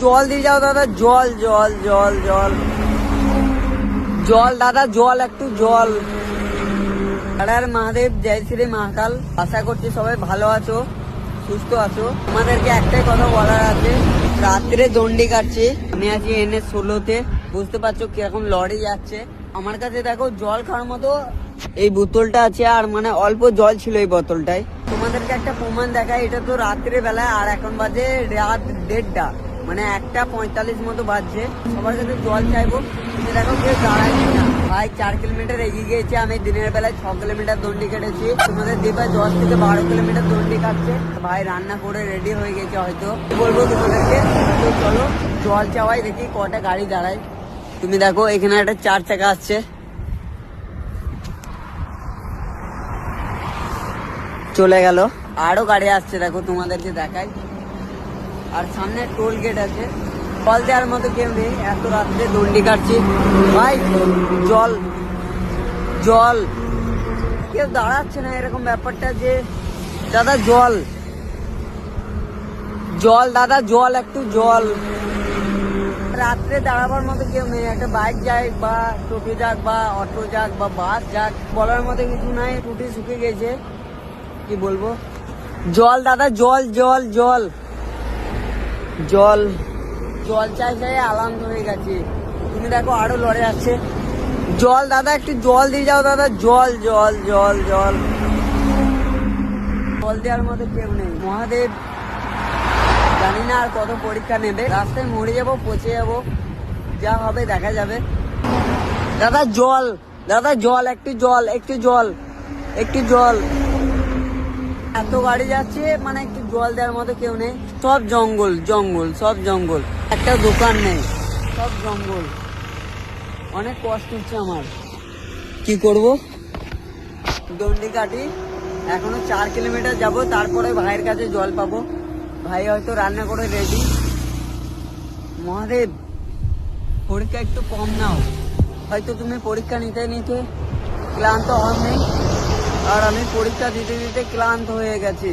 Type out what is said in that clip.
জল দিয়ে যাও দাদা, জল জল জল জল জল দাদা, জল একটু জল। হর মহাদেব, জয় শ্রী মহাকাল। আশা করছি সবাই ভালো আছো, সুস্থ আছো। আমাদেরকে একটাই কথা বলার আছে, রাত্রে দণ্ডি কাটছে। আমি আছি NH 16-তে, বুঝতে পারছো কিরকম লরি যাচ্ছে। আমার কাছে দেখো জল খাওয়ার মতো এই বোতলটা আছে, আর মানে অল্প জল ছিল এই বোতলটায়। তোমাদেরকে একটা প্রমাণ দেখায়, এটা তো রাত্রে বেলায়, আর এখন বাজে রাত 1:30, মানে 1:45 মতো বাজছে। সবার কাছে জল চাইবো, দেখো কেউ দাঁড়াচ্ছি না। ভাই 4 কিলোমিটার এগিয়ে গিয়েছে, আমি দিনের বেলায় 6 কিলোমিটার দণ্ডি কেটেছি। তোমাদের দিবা 10 থেকে 12 কিলোমিটার দণ্ডি কাটছে। ভাই রান্না করে রেডি হয়ে গেছে, হয়তো বলবো তোমাদেরকে। তো চলো জল চাওয়াই, দেখি কটা গাড়ি দাঁড়ায়। তুমি দেখো এখানে একটা 4 চাকা আসছে, চলে গেল। আরো গাড়ি আসছে, দেখো তোমাদেরকে দেখাই। আর সামনে টোল গেট আছে। জল দেওয়ার মতো কেউ নেই, এত রাত্রে দণ্ডি কাটছি। ভাই জল জল, কেউ দাঁড়াচ্ছে না, এরকম ব্যাপারটা যে দাদা জল জল দাদা, জল একটু জল। রাত্রে দাঁড়াবার মতো কেউ নেই, একটা বাইক যাক বা টোটো যাক বা অটো যাক বা বাস যাক, বলার মতো কিছু নাই। টুটি শুকে গেছে, কি বলবো। জল দাদা, জল জল জল জল জল চাই চাই আলান্ত হয়ে গেছে। তুমি দেখো আরো লড়ে আসছে। জল দাদা, একটু জল দিয়ে যাও দাদা, জল জল জল জল জল দেওয়ার মতো কেউ নেই। মহাদেব জানি না আর কত পরীক্ষা নেবে, রাস্তায় মরে যাবো, পচে যাবো, যা হবে দেখা যাবে। দাদা জল, দাদা জল, একটু জল, একটু জল, একটু জল। এত গাড়ি যাচ্ছে, মানে একটু জল দেওয়ার মতো কেউ নেই। সব জঙ্গল জঙ্গল, সব জঙ্গল, একটা দোকান নেই, সব জঙ্গল। অনেক কষ্ট হচ্ছে আমার, কি করব। দণ্ডি কাটি, এখনো 4 কিলোমিটার যাবো, তারপরে ভাইয়ের কাছে জল পাবো। ভাই হয়তো রান্না করে রেডি। মহাদেব পরীক্ষা একটু কম নাও, হয়তো তুমি পরীক্ষা নিতে নিতে ক্লান্ত হও নেই, আর আমি পরীক্ষা দিতে দিতে ক্লান্ত হয়ে গেছি।